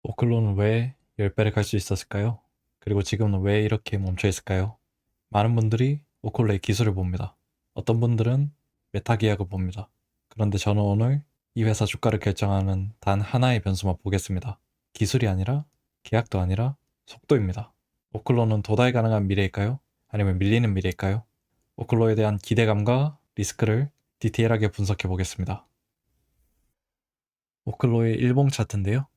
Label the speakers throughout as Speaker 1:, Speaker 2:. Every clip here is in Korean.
Speaker 1: 오클로는 왜 10배를 갈 수 있었을까요? 그리고 지금은 왜 이렇게 멈춰 있을까요? 많은 분들이 오클로의 기술을 봅니다. 어떤 분들은 메타 계약을 봅니다. 그런데 저는 오늘 이 회사 주가를 결정하는 단 하나의 변수만 보겠습니다. 기술이 아니라 계약도 아니라 속도입니다. 오클로는 도달 가능한 미래일까요? 아니면 밀리는 미래일까요? 오클로에 대한 기대감과 리스크를 디테일하게 분석해 보겠습니다. 오클로의 일봉 차트인데요.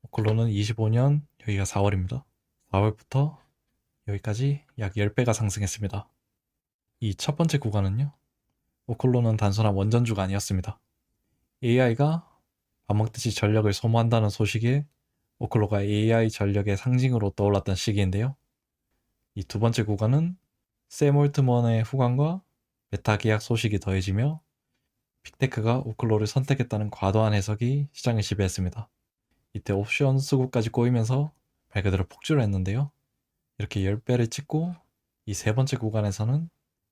Speaker 1: 오클로는 25년 여기가 4월입니다. 4월부터 여기까지 약 10배가 상승했습니다. 이 첫 번째 구간은요. 오클로는 단순한 원전주가 아니었습니다. AI가 밥 먹듯이 전력을 소모한다는 소식에 오클로가 AI 전력의 상징으로 떠올랐던 시기인데요. 이 두 번째 구간은 샘 올트먼의 후광과 메타 계약 소식이 더해지며 빅테크가 오클로를 선택했다는 과도한 해석이 시장을 지배했습니다. 이때 옵션 수급까지 꼬이면서 말 그대로 폭주를 했는데요. 이렇게 10배를 찍고 이 세 번째 구간에서는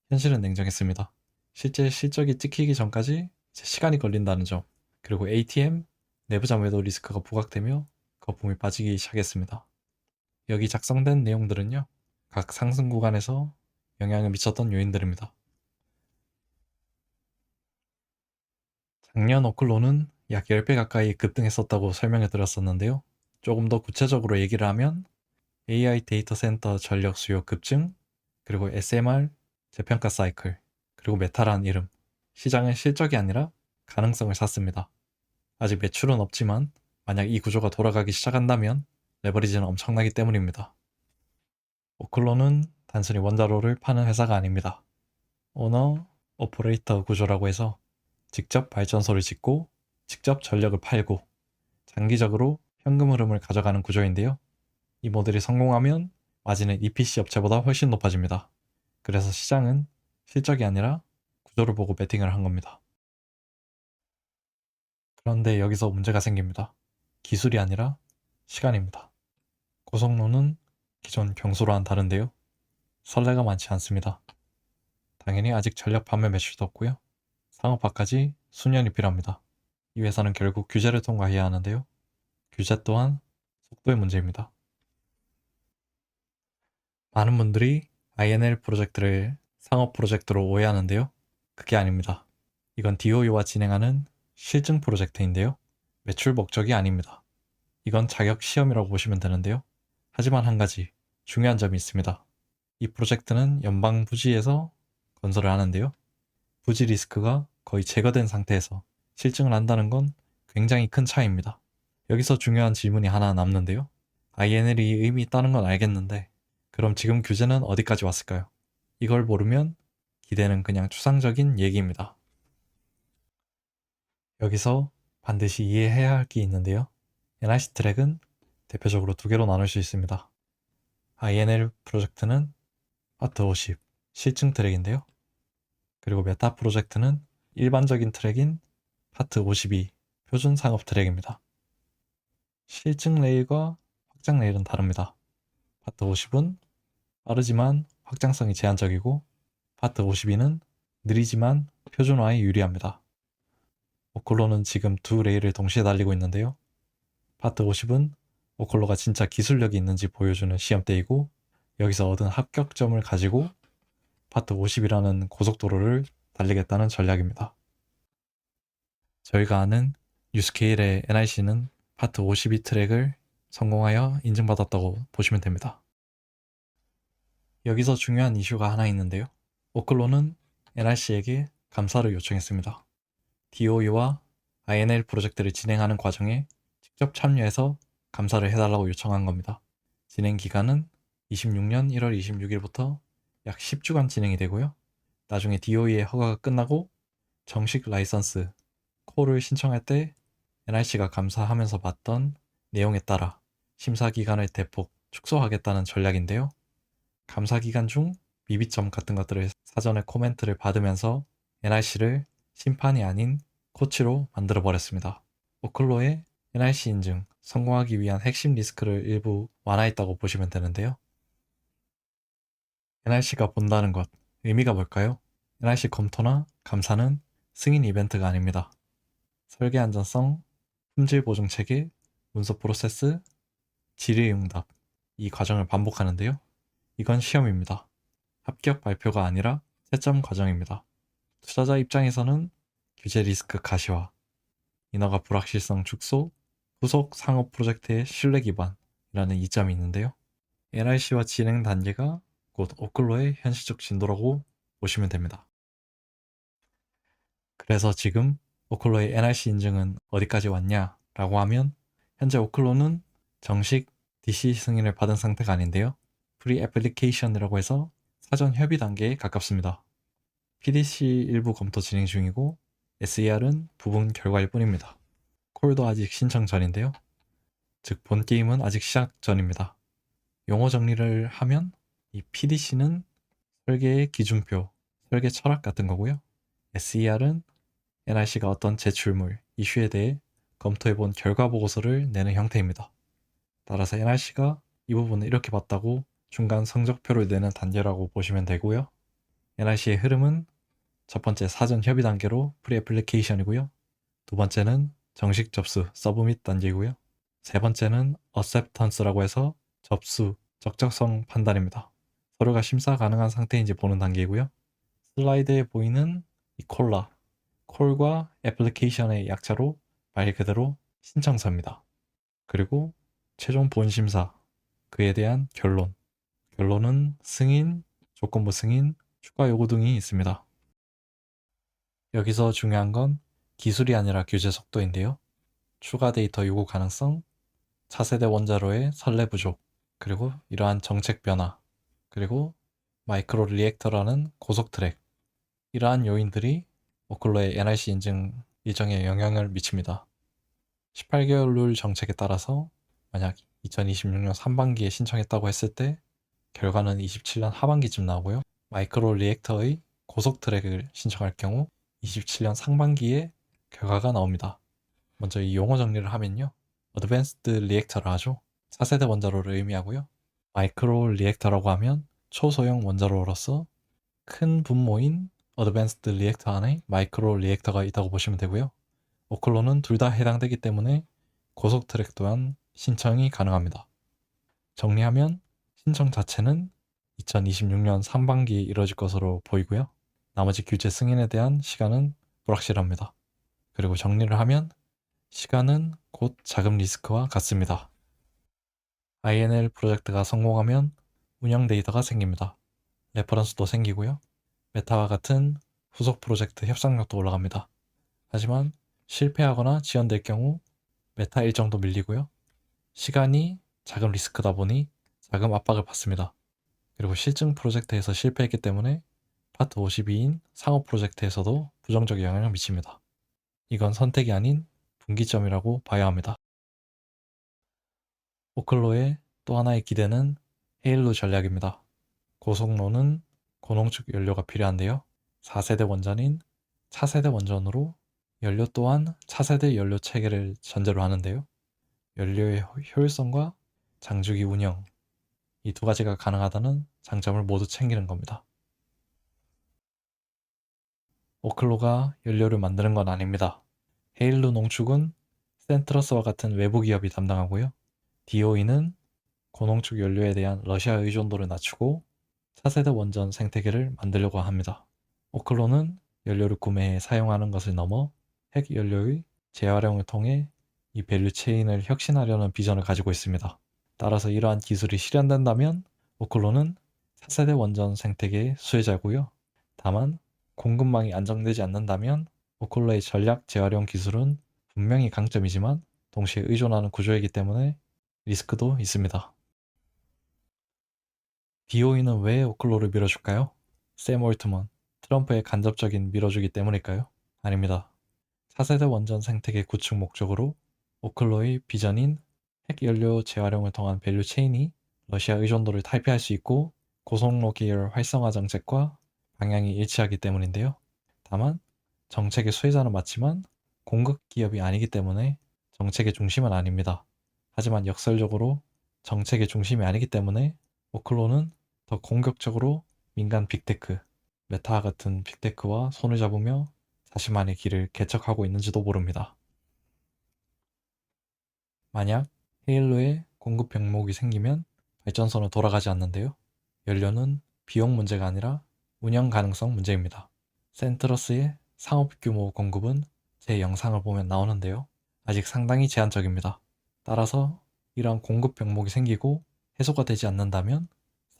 Speaker 1: 현실은 냉정했습니다. 실제 실적이 찍히기 전까지 시간이 걸린다는 점, 그리고 ATM 내부자 매도 리스크가 부각되며 거품이 빠지기 시작했습니다. 여기 작성된 내용들은요, 각 상승 구간에서 영향을 미쳤던 요인들입니다. 작년 오클로는 약 10배 가까이 급등했었다고 설명해 드렸었는데요. 조금 더 구체적으로 얘기를 하면 AI 데이터 센터 전력 수요 급증, 그리고 SMR 재평가 사이클, 그리고 메타라는 이름, 시장은 실적이 아니라 가능성을 샀습니다. 아직 매출은 없지만 만약 이 구조가 돌아가기 시작한다면 레버리지는 엄청나기 때문입니다. 오클로는 단순히 원자로를 파는 회사가 아닙니다. 오너, 오퍼레이터 구조라고 해서 직접 발전소를 짓고 직접 전력을 팔고 장기적으로 현금 흐름을 가져가는 구조인데요. 이 모델이 성공하면 마진은 EPC 업체보다 훨씬 높아집니다. 그래서 시장은 실적이 아니라 구조를 보고 베팅을 한 겁니다. 그런데 여기서 문제가 생깁니다. 기술이 아니라 시간입니다. 고성노는 기존 경수로와는 다른데요. 선례가 많지 않습니다. 당연히 아직 전력 판매 매출도 없고요. 상업화까지 수년이 필요합니다. 이 회사는 결국 규제를 통과해야 하는데요. 규제 또한 속도의 문제입니다. 많은 분들이 INL 프로젝트를 상업 프로젝트로 오해하는데요. 그게 아닙니다. 이건 DOE와 진행하는 실증 프로젝트인데요. 매출 목적이 아닙니다. 이건 자격 시험이라고 보시면 되는데요. 하지만 한 가지 중요한 점이 있습니다. 이 프로젝트는 연방 부지에서 건설을 하는데요. 부지 리스크가 거의 제거된 상태에서 실증을 한다는 건 굉장히 큰 차이입니다. 여기서 중요한 질문이 하나 남는데요. INL이 의미 있다는 건 알겠는데 그럼 지금 규제는 어디까지 왔을까요? 이걸 모르면 기대는 그냥 추상적인 얘기입니다. 여기서 반드시 이해해야 할 게 있는데요. NRC 트랙은 대표적으로 두 개로 나눌 수 있습니다. INL 프로젝트는 파트 50 실증 트랙인데요. 그리고 메타 프로젝트는 일반적인 트랙인 파트 52 표준 상업 트랙입니다. 실증 레일과 확장 레일은 다릅니다. 파트 50은 빠르지만 확장성이 제한적이고 파트 52는 느리지만 표준화에 유리합니다. 오클로는 지금 두 레일을 동시에 달리고 있는데요. 파트 50은 오클로가 진짜 기술력이 있는지 보여주는 시험대이고 여기서 얻은 합격점을 가지고 파트 50이라는 고속도로를 달리겠다는 전략입니다. 저희가 아는 뉴스케일의 NIC는 파트 52 트랙을 성공하여 인증받았다고 보시면 됩니다. 여기서 중요한 이슈가 하나 있는데요. 오클로는 NRC에게 감사를 요청했습니다. DOE와 INL 프로젝트를 진행하는 과정에 직접 참여해서 감사를 해달라고 요청한 겁니다. 진행 기간은 26년 1월 26일부터 약 10주간 진행이 되고요. 나중에 DOE의 허가가 끝나고 정식 라이선스, 콜을 신청할 때 NRC가 감사하면서 봤던 내용에 따라 심사 기간을 대폭 축소하겠다는 전략인데요. 감사 기간 중 미비점 같은 것들을 사전에 코멘트를 받으면서 NRC를 심판이 아닌 코치로 만들어 버렸습니다. 오클로의 NRC 인증 성공하기 위한 핵심 리스크를 일부 완화했다고 보시면 되는데요. NRC가 본다는 것 의미가 뭘까요? NRC 검토나 감사는 승인 이벤트가 아닙니다. 설계 안전성, 품질 보증 체계, 문서 프로세스, 질의응답 이 과정을 반복하는데요. 이건 시험입니다. 합격 발표가 아니라 채점 과정입니다. 투자자 입장에서는 규제 리스크 가시화, 인허가 불확실성 축소, 후속 상업 프로젝트의 신뢰 기반이라는 이점이 있는데요. NRC와 진행 단계가 곧 오클로의 현실적 진도라고 보시면 됩니다. 그래서 지금 오클로의 NRC 인증은 어디까지 왔냐라고 하면 현재 오클로는 정식 DC 승인을 받은 상태가 아닌데요. 프리 애플리케이션이라고 해서 사전 협의 단계에 가깝습니다. PDC 일부 검토 진행 중이고 SER은 부분 결과일 뿐입니다. 콜도 아직 신청 전인데요. 즉 본 게임은 아직 시작 전입니다. 용어 정리를 하면 이 PDC는 설계의 기준표, 설계 철학 같은 거고요. SER은 NRC가 어떤 제출물, 이슈에 대해 검토해본 결과 보고서를 내는 형태입니다. 따라서 NRC가 이 부분을 이렇게 봤다고 중간 성적표를 내는 단계라고 보시면 되고요. NRC의 흐름은 첫 번째 사전 협의 단계로 프리 애플리케이션이고요. 두 번째는 정식 접수, 서브밋 단계이고요. 세 번째는 어셉턴스라고 해서 접수, 적적성 판단입니다. 서류가 심사 가능한 상태인지 보는 단계이고요. 슬라이드에 보이는 이 콜과 애플리케이션의 약자로 말 그대로 신청서입니다. 그리고 최종 본심사, 그에 대한 결론은 승인, 조건부 승인, 추가 요구 등이 있습니다. 여기서 중요한 건 기술이 아니라 규제 속도인데요. 추가 데이터 요구 가능성, 차세대 원자로의 선례 부족, 그리고 이러한 정책 변화, 그리고 마이크로 리액터라는 고속 트랙, 이러한 요인들이 오클로의 NRC 인증 일정에 영향을 미칩니다. 18개월 룰 정책에 따라서 만약 2026년 상반기에 신청했다고 했을 때 결과는 27년 하반기쯤 나오고요. 마이크로 리액터의 고속 트랙을 신청할 경우 27년 상반기에 결과가 나옵니다. 먼저 이 용어 정리를 하면요. 어드밴스드 리액터라 하죠. 차세대 원자로를 의미하고요. 마이크로 리액터라고 하면 초소형 원자로로서 큰 분모인 어드밴스드 리액터 안에 마이크로 리액터가 있다고 보시면 되고요. 오클로는 둘 다 해당되기 때문에 고속 트랙 또한 신청이 가능합니다. 정리하면 신청 자체는 2026년 상반기에 이뤄질 것으로 보이고요. 나머지 규제 승인에 대한 시간은 불확실합니다. 그리고 정리를 하면 시간은 곧 자금 리스크와 같습니다. INL 프로젝트가 성공하면 운영 데이터가 생깁니다. 레퍼런스도 생기고요. 메타와 같은 후속 프로젝트 협상력도 올라갑니다. 하지만 실패하거나 지연될 경우 메타 일정도 밀리고요. 시간이 자금 리스크다 보니 자금 압박을 받습니다. 그리고 실증 프로젝트에서 실패했기 때문에 파트 52인 상업 프로젝트에서도 부정적 영향을 미칩니다. 이건 선택이 아닌 분기점이라고 봐야 합니다. 오클로의 또 하나의 기대는 헤일루 전략입니다. 고속로는 고농축 연료가 필요한데요. 4세대 원전인 차세대 원전으로 연료 또한 차세대 연료 체계를 전제로 하는데요. 연료의 효율성과 장주기 운영, 이 두 가지가 가능하다는 장점을 모두 챙기는 겁니다. 오클로가 연료를 만드는 건 아닙니다. 헤일루 농축은 센트러스와 같은 외부 기업이 담당하고요. DOE는 고농축 연료에 대한 러시아 의존도를 낮추고 차세대 원전 생태계를 만들려고 합니다. 오클로는 연료를 구매해 사용하는 것을 넘어 핵 연료의 재활용을 통해 이 밸류 체인을 혁신하려는 비전을 가지고 있습니다. 따라서 이러한 기술이 실현된다면 오클로는 차세대 원전 생태계의 수혜자고요. 다만 공급망이 안정되지 않는다면 오클로의 전략 재활용 기술은 분명히 강점이지만 동시에 의존하는 구조이기 때문에 리스크도 있습니다. DOE는 왜 오클로를 밀어줄까요? 샘 올트먼, 트럼프의 간접적인 밀어주기 때문일까요? 아닙니다. 차세대 원전 생태계 구축 목적으로 오클로의 비전인 핵연료 재활용을 통한 밸류 체인이 러시아 의존도를 탈피할 수 있고 고속로 계열 활성화 정책과 방향이 일치하기 때문인데요. 다만 정책의 수혜자는 맞지만 공급 기업이 아니기 때문에 정책의 중심은 아닙니다. 하지만 역설적으로 정책의 중심이 아니기 때문에 오클로는 더 공격적으로 민간 빅테크, 메타 같은 빅테크와 손을 잡으며 자신만의 길을 개척하고 있는지도 모릅니다. 만약 헤일로에 공급 병목이 생기면 발전소는 돌아가지 않는데요. 연료는 비용 문제가 아니라 운영 가능성 문제입니다. 센트러스의 상업 규모 공급은 제 영상을 보면 나오는데요. 아직 상당히 제한적입니다. 따라서 이러한 공급 병목이 생기고 해소가 되지 않는다면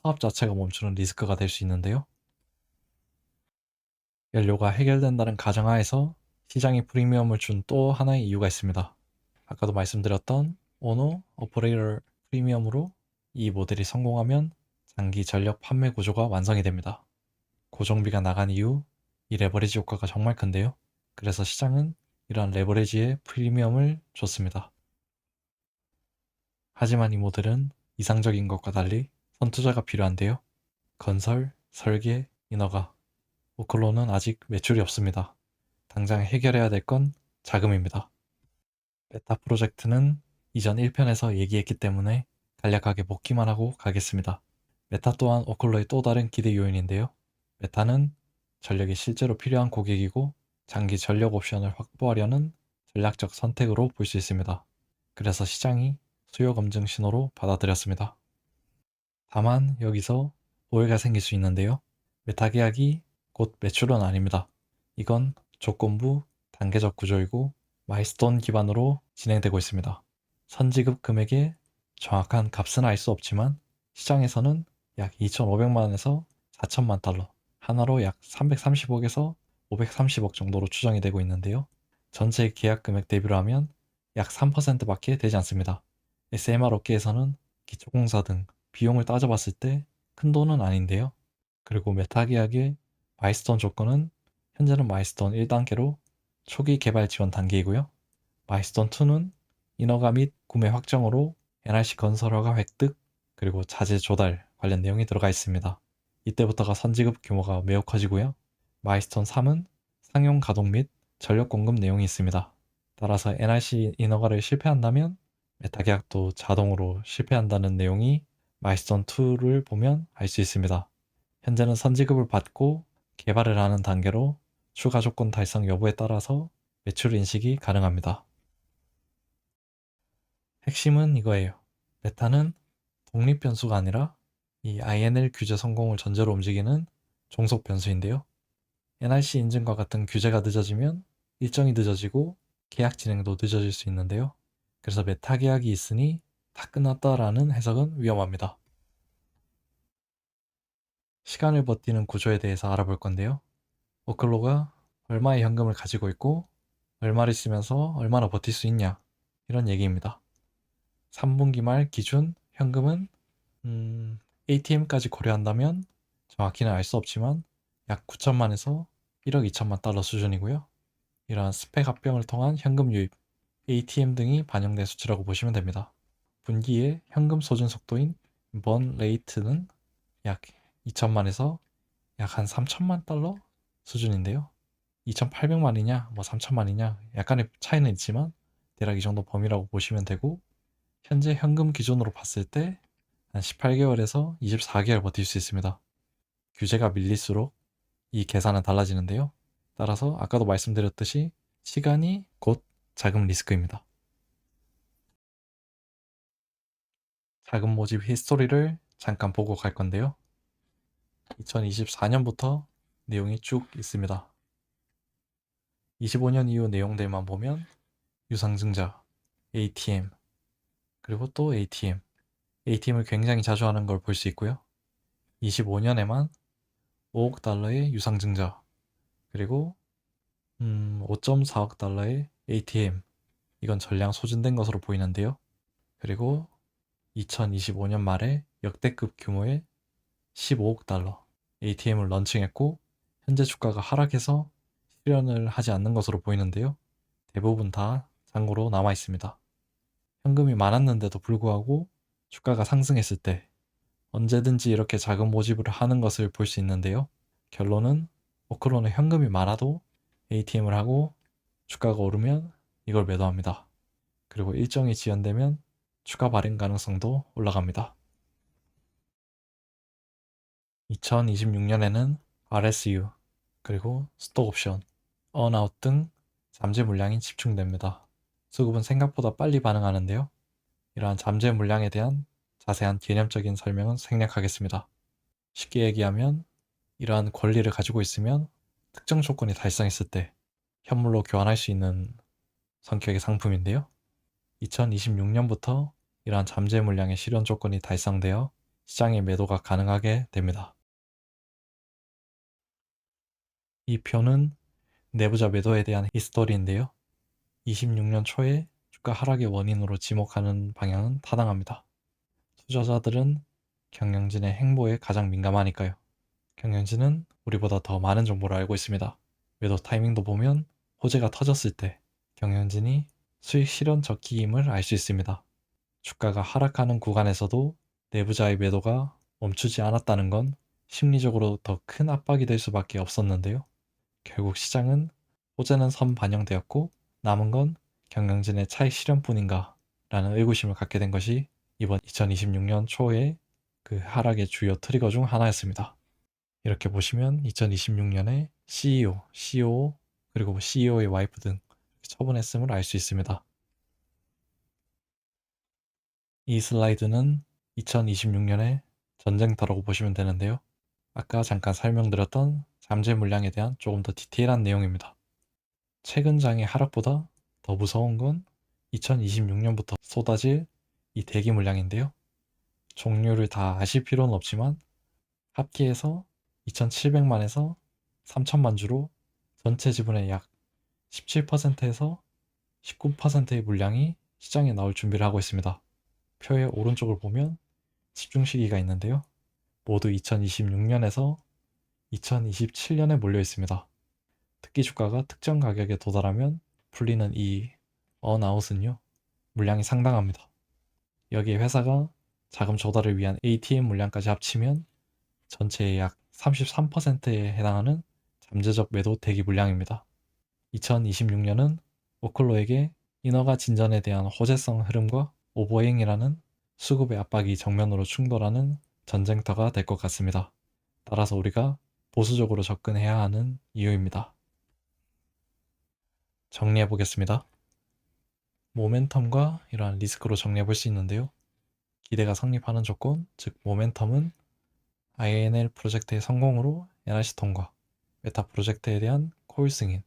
Speaker 1: 사업 자체가 멈추는 리스크가 될 수 있는데요. 연료가 해결된다는 가정하에서 시장이 프리미엄을 준 또 하나의 이유가 있습니다. 아까도 말씀드렸던 오너 오퍼레이터 프리미엄으로 이 모델이 성공하면 장기 전력 판매 구조가 완성이 됩니다. 고정비가 나간 이후 이 레버리지 효과가 정말 큰데요. 그래서 시장은 이러한 레버리지에 프리미엄을 줬습니다. 하지만 이 모델은 이상적인 것과 달리 선투자가 필요한데요. 건설, 설계, 인허가, 오클로는 아직 매출이 없습니다. 당장 해결해야 될 건 자금입니다. 베타 프로젝트는 이전 1편에서 얘기했기 때문에 간략하게 복기만 하고 가겠습니다. 메타 또한 오클로의 또 다른 기대 요인인데요. 메타는 전력이 실제로 필요한 고객이고 장기 전력 옵션을 확보하려는 전략적 선택으로 볼 수 있습니다. 그래서 시장이 수요 검증 신호로 받아들였습니다. 다만 여기서 오해가 생길 수 있는데요. 메타 계약이 곧 매출은 아닙니다. 이건 조건부 단계적 구조이고 마일스톤 기반으로 진행되고 있습니다. 선지급 금액의 정확한 값은 알 수 없지만 시장에서는 약 2,500만 원에서 4천만 달러, 하나로 약 330억에서 530억 정도로 추정이 되고 있는데요. 전체 계약 금액 대비로 하면 약 3%밖에 되지 않습니다. SMR 업계에서는 기초공사 등 비용을 따져봤을 때 큰 돈은 아닌데요. 그리고 메타 계약의 마일스톤 조건은 현재는 마일스톤 1단계로 초기 개발 지원 단계이고요. 마일스톤 2는 인허가 및 구매 확정으로 NRC 건설 허가 획득 그리고 자재 조달 관련 내용이 들어가 있습니다. 이때부터가 선지급 규모가 매우 커지고요. 마일스톤 3은 상용 가동 및 전력 공급 내용이 있습니다. 따라서 NRC 인허가를 실패한다면 메타 계약도 자동으로 실패한다는 내용이 마일스톤 2를 보면 알 수 있습니다. 현재는 선지급을 받고 개발을 하는 단계로 추가 조건 달성 여부에 따라서 매출 인식이 가능합니다. 핵심은 이거예요. 메타는 독립 변수가 아니라 이 INL 규제 성공을 전제로 움직이는 종속 변수인데요. NRC 인증과 같은 규제가 늦어지면 일정이 늦어지고 계약 진행도 늦어질 수 있는데요. 그래서 메타 계약이 있으니 다 끝났다라는 해석은 위험합니다. 시간을 버티는 구조에 대해서 알아볼 건데요. 오클로가 얼마의 현금을 가지고 있고 얼마를 쓰면서 얼마나 버틸 수 있냐 이런 얘기입니다. 3분기 말 기준 현금은 ATM까지 고려한다면 정확히는 알 수 없지만 약 9천만에서 1억 2천만 달러 수준이고요. 이러한 스펙 합병을 통한 현금 유입, ATM 등이 반영된 수치라고 보시면 됩니다. 분기의 현금 소진 속도인 번 레이트는 약 2천만에서 약 한 3천만 달러 수준인데요. 2,800만이냐, 뭐 3천만이냐 약간의 차이는 있지만 대략 이 정도 범위라고 보시면 되고 현재 현금 기준으로 봤을 때 한 18개월에서 24개월 버틸 수 있습니다. 규제가 밀릴수록 이 계산은 달라지는데요. 따라서 아까도 말씀드렸듯이 시간이 곧 자금 리스크입니다. 자금 모집 히스토리를 잠깐 보고 갈 건데요. 2024년부터 내용이 쭉 있습니다. 25년 이후 내용들만 보면 유상증자, ATM, 그리고 또 ATM을 굉장히 자주 하는 걸 볼 수 있고요. 25년에만 5억 달러의 유상증자, 그리고 5.4억 달러의 ATM, 이건 전량 소진된 것으로 보이는데요. 그리고 2025년 말에 역대급 규모의 15억 달러 ATM을 런칭했고 현재 주가가 하락해서 실현을 하지 않는 것으로 보이는데요. 대부분 다 잔고로 남아 있습니다. 현금이 많았는데도 불구하고 주가가 상승했을 때 언제든지 이렇게 자금 모집을 하는 것을 볼 수 있는데요. 결론은 오클로는 현금이 많아도 ATM을 하고 주가가 오르면 이걸 매도합니다. 그리고 일정이 지연되면 추가 발행 가능성도 올라갑니다. 2026년에는 RSU 그리고 스톡 옵션 언아웃 등 잠재 물량이 집중됩니다. 수급은 생각보다 빨리 반응하는데요. 이러한 잠재 물량에 대한 자세한 개념적인 설명은 생략하겠습니다. 쉽게 얘기하면 이러한 권리를 가지고 있으면 특정 조건이 달성했을 때 현물로 교환할 수 있는 성격의 상품인데요. 2026년부터 이러한 잠재 물량의 실현 조건이 달성되어 시장의 매도가 가능하게 됩니다. 이 표는 내부자 매도에 대한 히스토리인데요. 26년 초에 주가 하락의 원인으로 지목하는 방향은 타당합니다. 투자자들은 경영진의 행보에 가장 민감하니까요. 경영진은 우리보다 더 많은 정보를 알고 있습니다. 매도 타이밍도 보면 호재가 터졌을 때 경영진이 수익 실현 적기임을 알 수 있습니다. 주가가 하락하는 구간에서도 내부자의 매도가 멈추지 않았다는 건 심리적으로 더 큰 압박이 될 수밖에 없었는데요. 결국 시장은 호재는 선반영되었고 남은 건 경영진의 차익 실현뿐인가 라는 의구심을 갖게 된 것이 이번 2026년 초에 그 하락의 주요 트리거 중 하나였습니다. 이렇게 보시면 2026년에 CEO, COO, 그리고 CEO의 와이프 등 처분했음을 알 수 있습니다. 이 슬라이드는 2026년의 전쟁터라고 보시면 되는데요. 아까 잠깐 설명드렸던 잠재 물량에 대한 조금 더 디테일한 내용입니다. 최근 장의 하락보다 더 무서운 건 2026년부터 쏟아질 이 대기 물량인데요. 종류를 다 아실 필요는 없지만 합계해서 2,700만에서 3,000만 주로 전체 지분의 약 17%에서 19%의 물량이 시장에 나올 준비를 하고 있습니다. 표의 오른쪽을 보면 집중 시기가 있는데요. 모두 2026년에서 2027년에 몰려 있습니다. 특기 주가가 특정 가격에 도달하면 풀리는 이 언아웃은요, 물량이 상당합니다. 여기에 회사가 자금 조달을 위한 ATM 물량까지 합치면 전체의 약 33%에 해당하는 잠재적 매도 대기 물량입니다. 2026년은 오클로에게 인허가 진전에 대한 호재성 흐름과 오버행이라는 수급의 압박이 정면으로 충돌하는 전쟁터가 될 것 같습니다. 따라서 우리가 보수적으로 접근해야 하는 이유입니다. 정리해 보겠습니다. 모멘텀과 이러한 리스크로 정리해 볼 수 있는데요. 기대가 성립하는 조건, 즉 모멘텀은 INL 프로젝트의 성공으로 NRC 통과, 메타 프로젝트에 대한 코일 승인,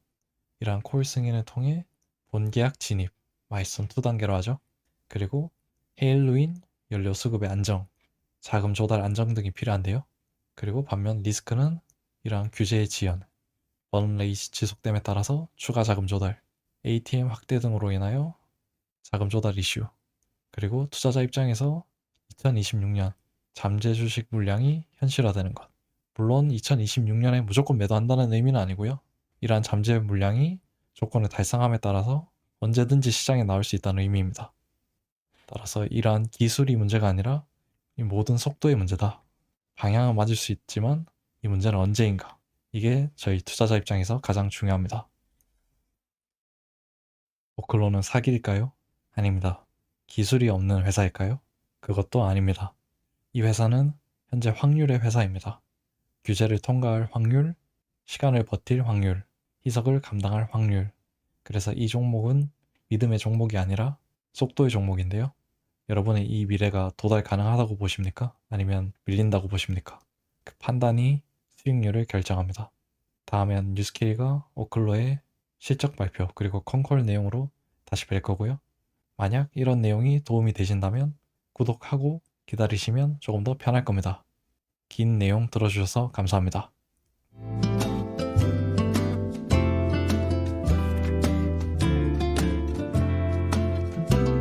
Speaker 1: 이러한 코일 승인을 통해 본계약 진입, 마이스톤 2단계로 하죠. 그리고 헤일루인 연료 수급의 안정, 자금 조달 안정 등이 필요한데요. 그리고 반면 리스크는 이러한 규제의 지연, 번레이시 지속됨에 따라서 추가 자금 조달, ATM 확대 등으로 인하여 자금 조달 이슈, 그리고 투자자 입장에서 2026년 잠재 주식 물량이 현실화되는 것. 물론 2026년에 무조건 매도한다는 의미는 아니고요. 이러한 잠재 물량이 조건을 달성함에 따라서 언제든지 시장에 나올 수 있다는 의미입니다. 따라서 이러한 기술이 문제가 아니라 이 모든 속도의 문제다. 방향은 맞을 수 있지만 이 문제는 언제인가. 이게 저희 투자자 입장에서 가장 중요합니다. 오클로는 사기일까요? 아닙니다. 기술이 없는 회사일까요? 그것도 아닙니다. 이 회사는 현재 확률의 회사입니다. 규제를 통과할 확률, 시간을 버틸 확률, 희석을 감당할 확률. 그래서 이 종목은 믿음의 종목이 아니라 속도의 종목인데요. 여러분의 이 미래가 도달 가능하다고 보십니까? 아니면 밀린다고 보십니까? 그 판단이 수익률을 결정합니다. 다음엔 뉴스케이가 오클로의 실적 발표 그리고 컨콜 내용으로 다시 뵐 거고요. 만약 이런 내용이 도움이 되신다면 구독하고 기다리시면 조금 더 편할 겁니다. 긴 내용 들어주셔서 감사합니다.